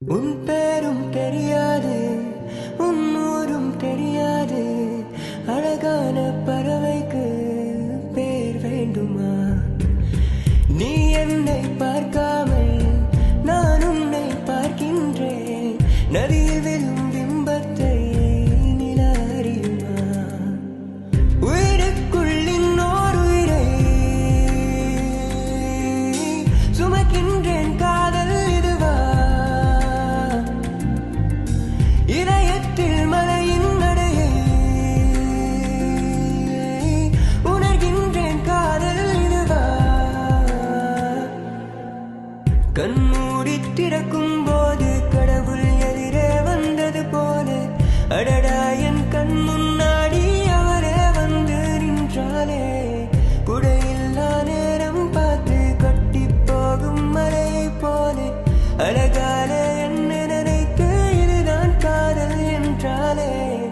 உன் பேரும் தெரியாது, உன் ஊரும் தெரியாது, அழகான பறவைக்கு பேர் வேண்டுமா? நீ என்னை பார்க்காமல் நான் உன்னை பார்க்கின்றேன். நதி